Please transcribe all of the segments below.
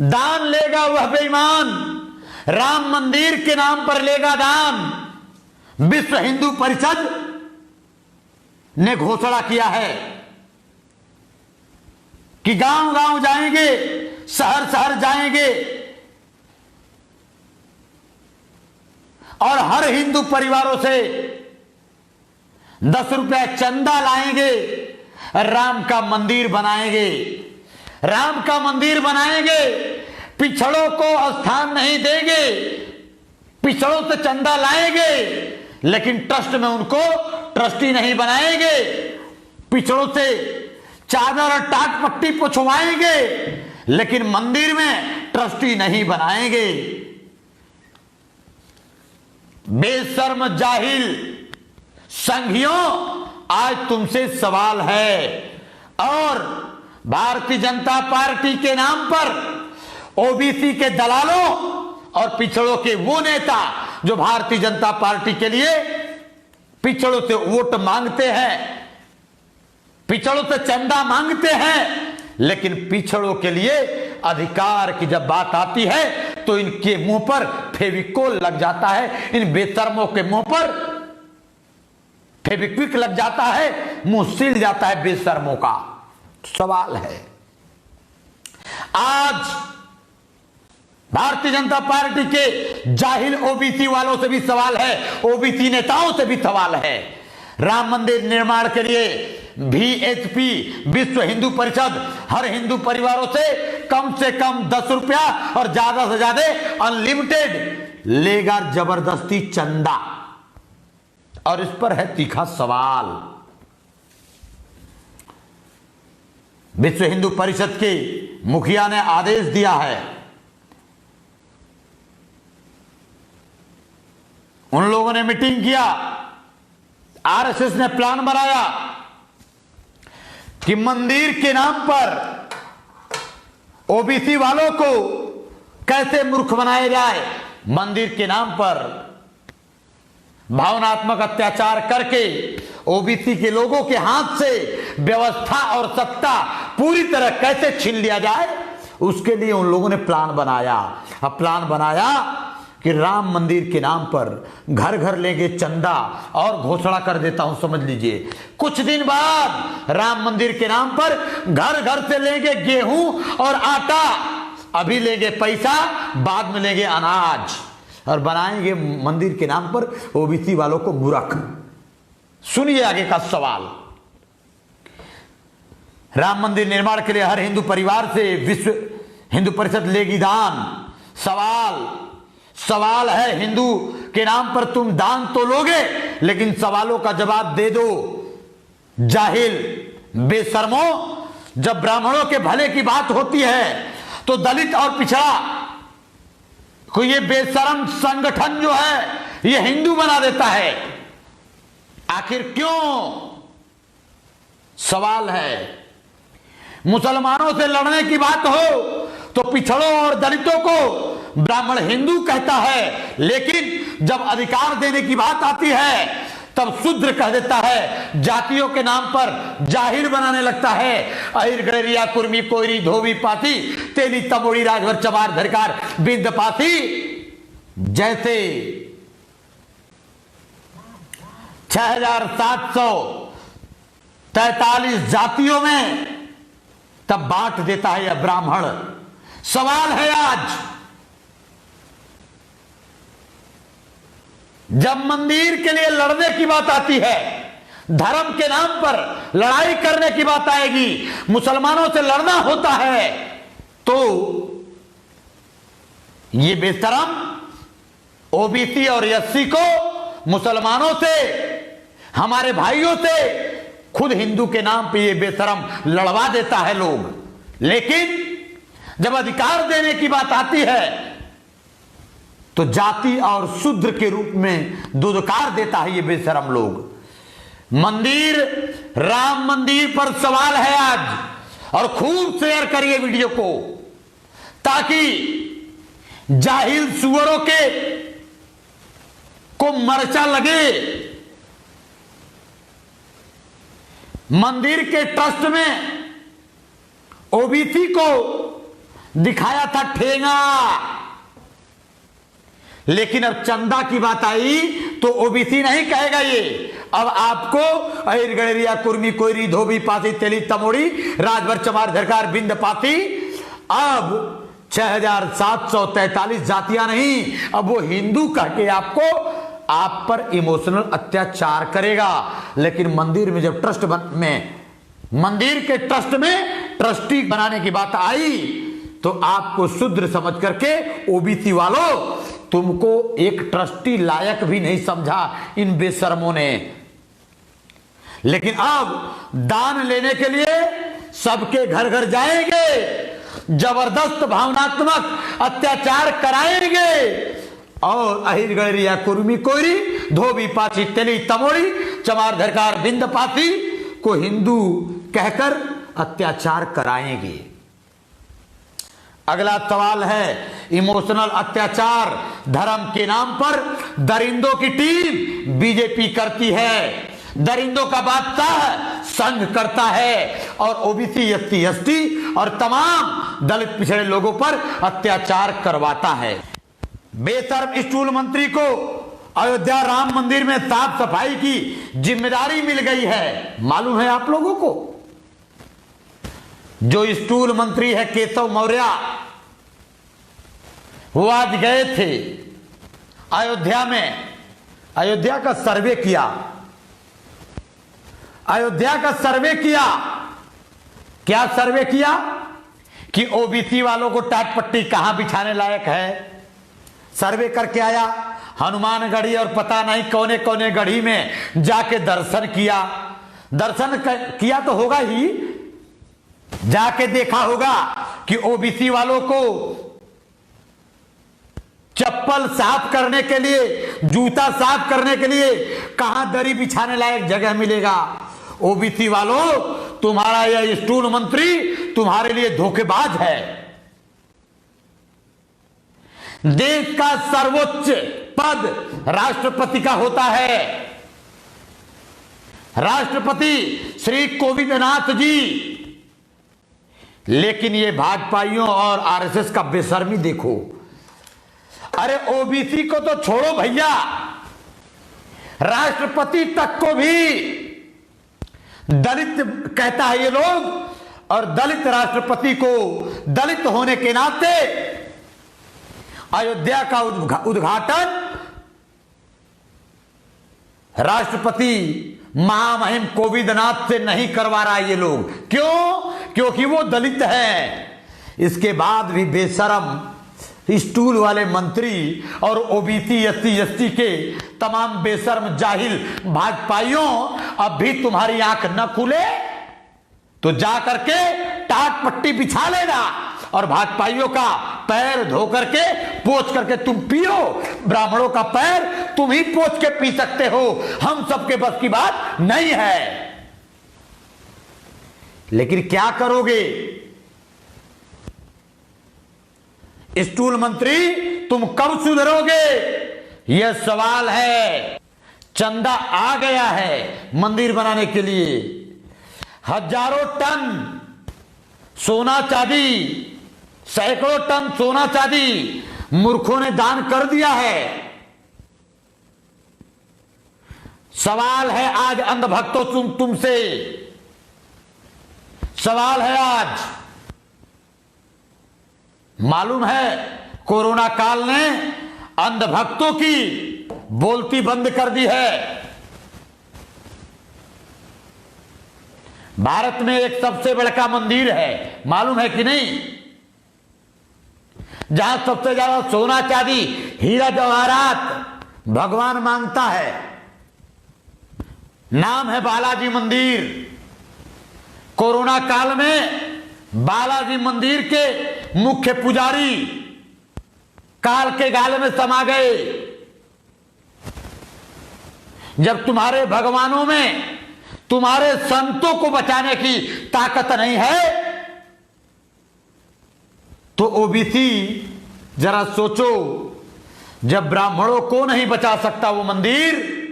दान लेगा वह बेईमान, राम मंदिर के नाम पर लेगा दान। विश्व हिंदू परिषद ने घोषणा किया है कि गांव गांव जाएंगे, शहर शहर जाएंगे और हर हिंदू परिवारों से 10 रुपया चंदा लाएंगे, राम का मंदिर बनाएंगे, राम का मंदिर बनाएंगे। पिछड़ों को स्थान नहीं देंगे, पिछड़ों से चंदा लाएंगे लेकिन ट्रस्ट में उनको ट्रस्टी नहीं बनाएंगे, पिछड़ों से चादर और टाट पट्टी पुछवाएंगे लेकिन मंदिर में ट्रस्टी नहीं बनाएंगे। बेशर्म जाहिल संघियों, आज तुमसे सवाल है। और भारतीय जनता पार्टी के नाम पर ओबीसी के दलालों और पिछड़ों के वो नेता जो भारतीय जनता पार्टी के लिए पिछड़ों से वोट मांगते हैं, पिछड़ों से चंदा मांगते हैं, लेकिन पिछड़ों के लिए अधिकार की जब बात आती है तो इनके मुंह पर फेविकोल लग जाता है, इन बेशर्मों के मुंह पर फेविक्विक लग जाता है, मुंह सिल जाता है बेशर्मों का। सवाल है आज भारतीय जनता पार्टी के जाहिल ओबीसी वालों से भी सवाल है, ओबीसी नेताओं से भी सवाल है। राम मंदिर निर्माण के लिए VHP विश्व हिंदू परिषद हर हिंदू परिवारों से कम 10 रुपया और ज्यादा से ज्यादा अनलिमिटेड लेगा जबरदस्ती चंदा। और इस पर है तीखा सवाल। विश्व हिंदू परिषद के मुखिया ने आदेश दिया है, उन लोगों ने मीटिंग किया, आरएसएस ने प्लान बनाया कि मंदिर के नाम पर ओबीसी वालों को कैसे मूर्ख बनाया जाए। मंदिर के नाम पर भावनात्मक अत्याचार करके ओबीसी के लोगों के हाथ से व्यवस्था और सत्ता पूरी तरह कैसे छीन लिया जाए, उसके लिए उन लोगों ने प्लान बनाया। अब प्लान बनाया कि राम मंदिर के नाम पर घर घर लेंगे चंदा, और घोषणा कर देता हूं समझ लीजिए, कुछ दिन बाद राम मंदिर के नाम पर घर घर से लेंगे गेहूं और आटा, अभी लेंगे पैसा, बाद में लेंगे अनाज, और बनाएंगे मंदिर के नाम पर ओबीसी वालों को मूर्ख। सुनिए आगे का सवाल। राम मंदिर निर्माण के लिए हर हिंदू परिवार से विश्व हिंदू परिषद लेगी दान। सवाल है, हिंदू के नाम पर तुम दान तो लोगे, लेकिन सवालों का जवाब दे दो। जाहिल बेशर्मों, जब ब्राह्मणों के भले की बात होती है तो दलित और पिछड़ा को ये बेशर्म संगठन जो है ये हिंदू बना देता है। आखिर क्यों? सवाल है। मुसलमानों से लड़ने की बात हो तो पिछड़ों और दलितों को ब्राह्मण हिंदू कहता है, लेकिन जब अधिकार देने की बात आती है तब शूद्र कह देता है, जातियों के नाम पर जाहिर बनाने लगता है। अहिर गड़ेरिया कुर्मी कोयरी धोबी पाती तेली तमोड़ी राजभर चमार धरकार बिंद पाती जैसे 6743 जातियों में तब बांट देता है यह ब्राह्मण। सवाल है आज, जब मंदिर के लिए लड़ने की बात आती है, धर्म के नाम पर लड़ाई करने की बात आएगी, मुसलमानों से लड़ना होता है, तो ये बेशरम ओबीसी और एससी को मुसलमानों से, हमारे भाइयों से, खुद हिंदू के नाम पे ये बेशरम लड़वा देता है लोग। लेकिन जब अधिकार देने की बात आती है तो जाति और शूद्र के रूप में दुदकार देता है ये बेशरम लोग। मंदिर, राम मंदिर पर सवाल है आज, और खूब शेयर करिए वीडियो को ताकि जाहिल सुअरों को मर्चा लगे। मंदिर के ट्रस्ट में ओबीसी को दिखाया था ठेंगा। लेकिन अब चंदा की बात आई तो ओबीसी नहीं कहेगा ये। अब आपको अहिर गड़ेरिया कुर्मी कोयरी धोबी पाती तेली तमोड़ी राजभर चमार झरकार बिंद पाती, अब 6743 जातियां नहीं, अब वो हिंदू कह के आपको आप पर इमोशनल अत्याचार करेगा। लेकिन मंदिर में जब मंदिर के ट्रस्ट में ट्रस्टी बनाने की बात आई तो आपको शूद्र समझ करके ओबीसी वालों तुमको एक ट्रस्टी लायक भी नहीं समझा इन बेशर्मों ने। लेकिन अब दान लेने के लिए सबके घर घर जाएंगे, जबरदस्त भावनात्मक अत्याचार कराएंगे और अहिर गड़ेरिया कुर्मी कोयरी धोबी पाची तेली तमोड़ी चमार धरकार बिंद पाती को हिंदू कहकर अत्याचार कराएंगे। अगला सवाल है इमोशनल अत्याचार धर्म के नाम पर दरिंदों की टीम बीजेपी करती है। दरिंदों का बादशाह संघ करता है और ओबीसी एसटी एसटी और तमाम दलित पिछड़े लोगों पर अत्याचार करवाता है। बेशर्म स्टूल मंत्री को अयोध्या राम मंदिर में साफ सफाई की जिम्मेदारी मिल गई है। मालूम है आप लोगों को जो स्टूल मंत्री है केशव मौर्य, वो आज गए थे अयोध्या में, अयोध्या का सर्वे किया। अयोध्या का सर्वे किया, क्या सर्वे किया कि ओबीसी वालों को टाट पट्टी कहां बिछाने लायक है। सर्वे करके आया, हनुमानगढ़ी और पता नहीं कौने कौने गढ़ी में जाके दर्शन किया। दर्शन किया तो होगा ही, जाके देखा होगा कि ओबीसी वालों को चप्पल साफ करने के लिए, जूता साफ करने के लिए कहां दरी बिछाने लायक जगह मिलेगा। ओबीसी वालों, तुम्हारा यह स्टूल मंत्री तुम्हारे लिए धोखेबाज है। देश का सर्वोच्च पद राष्ट्रपति का होता है। राष्ट्रपति श्री कोविंदनाथ जी। लेकिन ये भाजपाइयों और आरएसएस का बेशर्मी देखो। अरे ओबीसी को तो छोड़ो भैया, राष्ट्रपति तक को भी दलित कहता है ये लोग, और दलित राष्ट्रपति को दलित होने के नाते अयोध्या का उद्घाटन राष्ट्रपति महामहिम कोविंदनाथ से नहीं करवा रहा ये लोग। क्यों? क्योंकि वो दलित है। इसके बाद भी बेशरम स्टूल वाले मंत्री और ओबीसी एससी एसटी के तमाम बेशर्म जाहिल भाजपाइयों, अब भी तुम्हारी आंख न खुले तो जा करके टाट पट्टी बिछा लेना और भाजपाइयों का पैर धो करके पोंछ करके तुम पियो। ब्राह्मणों का पैर तुम ही पोंछ के पी सकते हो, हम सबके बस की बात नहीं है। लेकिन क्या करोगे स्टूल मंत्री, तुम कब सुधरोगे, यह सवाल है। चंदा आ गया है मंदिर बनाने के लिए, हजारों टन सोना चांदी, सैकड़ों टन सोना चांदी मूर्खों ने दान कर दिया है। सवाल है आज अंधभक्तों तुमसे, सवाल है आज। मालूम है कोरोना काल ने अंधभक्तों की बोलती बंद कर दी है। भारत में एक सबसे बड़ा मंदिर है, मालूम है कि नहीं, जहां सबसे ज्यादा सोना चांदी हीरा जवाहरात भगवान मांगता है। नाम है बालाजी मंदिर। कोरोना काल में बालाजी मंदिर के मुख्य पुजारी काल के गाले में समा गए। जब तुम्हारे भगवानों में तुम्हारे संतों को बचाने की ताकत नहीं है तो ओबीसी जरा सोचो, जब ब्राह्मणों को नहीं बचा सकता वो मंदिर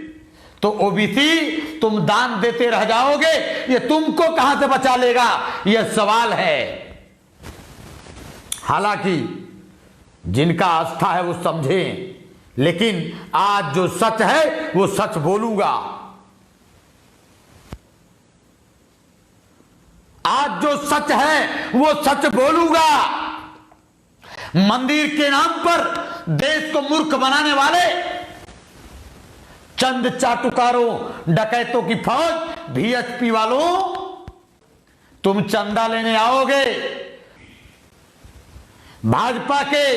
तो ओबीसी तुम दान देते रह जाओगे, ये तुमको कहां से बचा लेगा, यह सवाल है। हालांकि जिनका आस्था है वो समझें, लेकिन आज जो सच है वो सच बोलूंगा। आज जो सच है वो सच बोलूंगा। मंदिर के नाम पर देश को मूर्ख बनाने वाले चंद चाटुकारों, डकैतों की फौज, वीएचपी वालों, तुम चंदा लेने आओगे। भाजपा के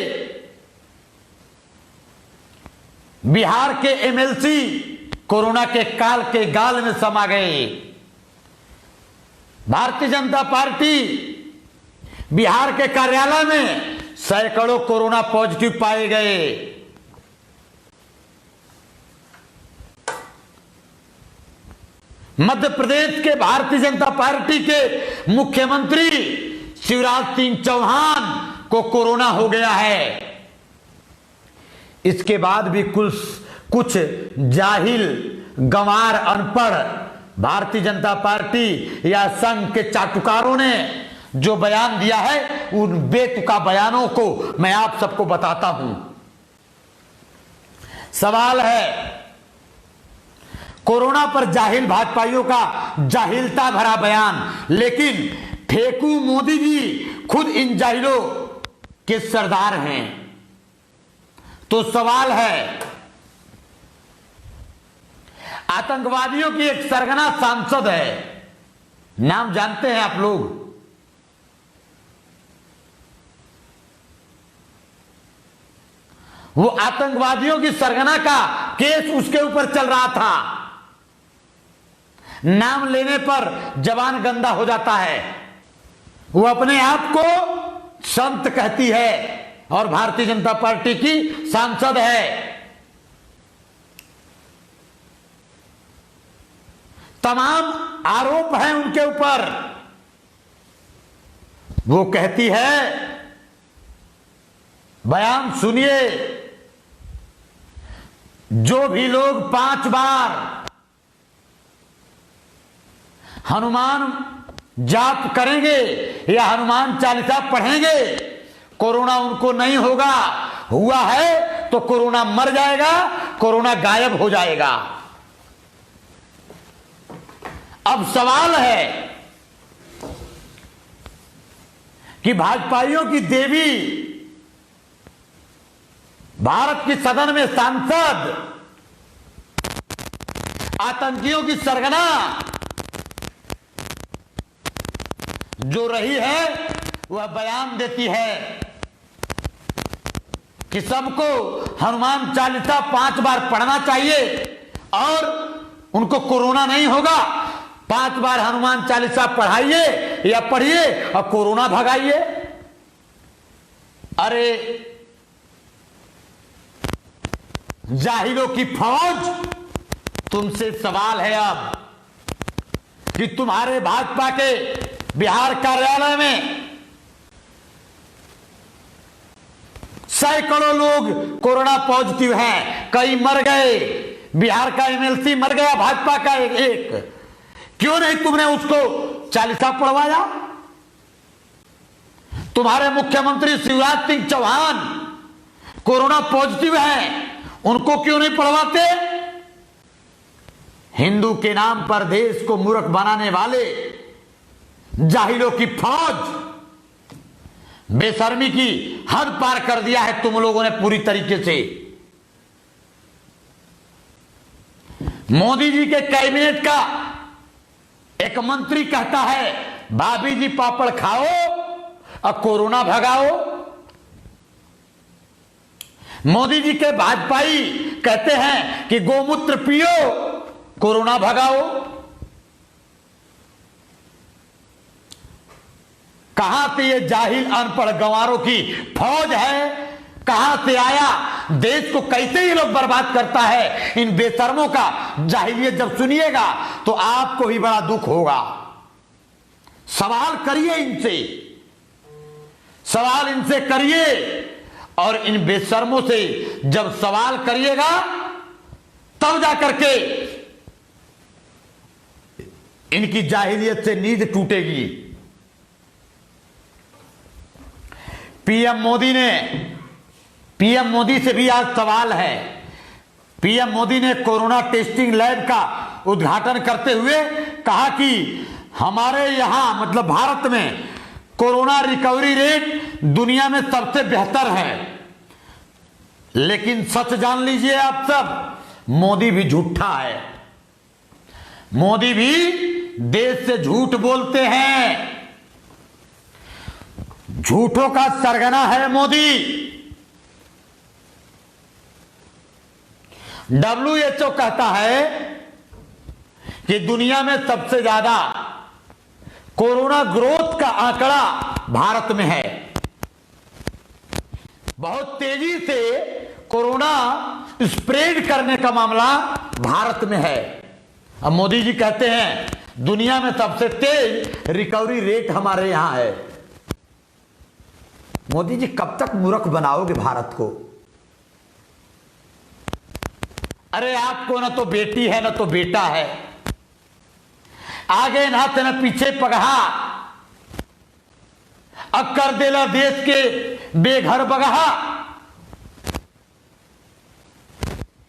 बिहार के एमएलसी कोरोना के काल के गाल में समा गए। भारतीय जनता पार्टी बिहार के कार्यालय में सैकड़ों कोरोना पॉजिटिव पाए गए। मध्य प्रदेश के भारतीय जनता पार्टी के मुख्यमंत्री शिवराज सिंह चौहान को कोरोना हो गया है। इसके बाद भी कुछ जाहिल, गंवार, अनपढ़ भारतीय जनता पार्टी या संघ के चाटुकारों ने जो बयान दिया है, उन बेतुका बयानों को मैं आप सबको बताता हूं। सवाल है, कोरोना पर जाहिल भाजपाइयों का जाहिलता भरा बयान, लेकिन फेंकू मोदी जी खुद इन जाहिलों के सरदार हैं। तो सवाल है, आतंकवादियों की एक सरगना सांसद है, नाम जानते हैं आप लोग? वो आतंकवादियों की सरगना का केस उसके ऊपर चल रहा था। नाम लेने पर जबान गंदा हो जाता है। वो अपने आप को संत कहती है और भारतीय जनता पार्टी की सांसद है। तमाम आरोप हैं उनके ऊपर। वो कहती है, बयान सुनिए, जो भी लोग 5 बार हनुमान जाप करेंगे या हनुमान चालीसा पढ़ेंगे, कोरोना उनको नहीं होगा। हुआ है तो कोरोना मर जाएगा, कोरोना गायब हो जाएगा। अब सवाल है कि भाजपाइयों की देवी, भारत की सदन में सांसद, आतंकियों की सरगना जो रही है, वह बयान देती है कि सबको हनुमान चालीसा 5 बार पढ़ना चाहिए और उनको कोरोना नहीं होगा। 5 बार हनुमान चालीसा पढ़ाइए या पढ़िए और कोरोना भगाइए। अरे जाहिलों की फौज, तुमसे सवाल है अब कि तुम्हारे भाजपा के बिहार कार्यालय में सैकड़ों लोग कोरोना पॉजिटिव हैं, कई मर गए। बिहार का एमएलसी मर गया, भाजपा का एक। क्यों नहीं तुमने उसको चालीसा पढ़वाया? तुम्हारे मुख्यमंत्री शिवराज सिंह चौहान कोरोना पॉजिटिव हैं, उनको क्यों नहीं पढ़वाते? हिंदू के नाम पर देश को मूर्ख बनाने वाले जाहिलों की फौज, बेशर्मी की हद पार कर दिया है तुम लोगों ने पूरी तरीके से। मोदी जी के कैबिनेट का एक मंत्री कहता है, भाभी जी पापड़ खाओ और कोरोना भगाओ। मोदी जी के भाजपाई कहते हैं कि गोमूत्र पियो, कोरोना भगाओ। कहां से ये जाहिल अनपढ़ गंवारों की फौज है? कहां से आया? देश को कैसे ये लोग बर्बाद करता है? इन बेशर्मों का जाहिलियत जब सुनिएगा तो आपको ही बड़ा दुख होगा। सवाल करिए इनसे, सवाल इनसे करिए, और इन बेशर्मों से जब सवाल करिएगा तब जाकर के इनकी जाहिलियत से नींद टूटेगी। पीएम मोदी से भी आज सवाल है। पीएम मोदी ने कोरोना टेस्टिंग लैब का उद्घाटन करते हुए कहा कि हमारे यहां मतलब भारत में कोरोना रिकवरी रेट दुनिया में सबसे बेहतर है। लेकिन सच जान लीजिए आप सब, मोदी भी झूठा है। मोदी भी देश से झूठ बोलते हैं, झूठों का सरगना है मोदी। WHO कहता है कि दुनिया में सबसे ज्यादा कोरोना ग्रोथ का आंकड़ा भारत में है। बहुत तेजी से कोरोना स्प्रेड करने का मामला भारत में है। अब मोदी जी कहते हैं दुनिया में सबसे तेज रिकवरी रेट हमारे यहां है। मोदी जी कब तक मूर्ख बनाओगे भारत को? अरे आपको ना तो बेटी है ना तो बेटा है, आगे नाते न पीछे पगहा, अक्कर देला देश के बेघर बगहा।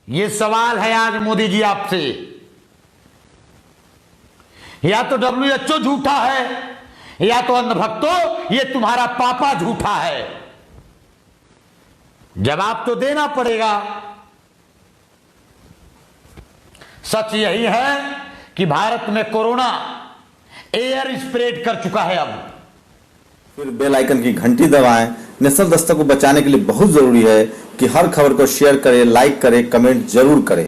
ये सवाल है आज मोदी जी आपसे। या तो WHO झूठा है, या तो अंधभक्तों ये तुम्हारा पापा झूठा है। जवाब तो देना पड़ेगा। सच यही है कि भारत में कोरोना एयर स्प्रेड कर चुका है। अब फिर बेल आइकन की घंटी दबाएं। नेशनल दस्तक को बचाने के लिए बहुत जरूरी है कि हर खबर को शेयर करें, लाइक करें, कमेंट जरूर करें।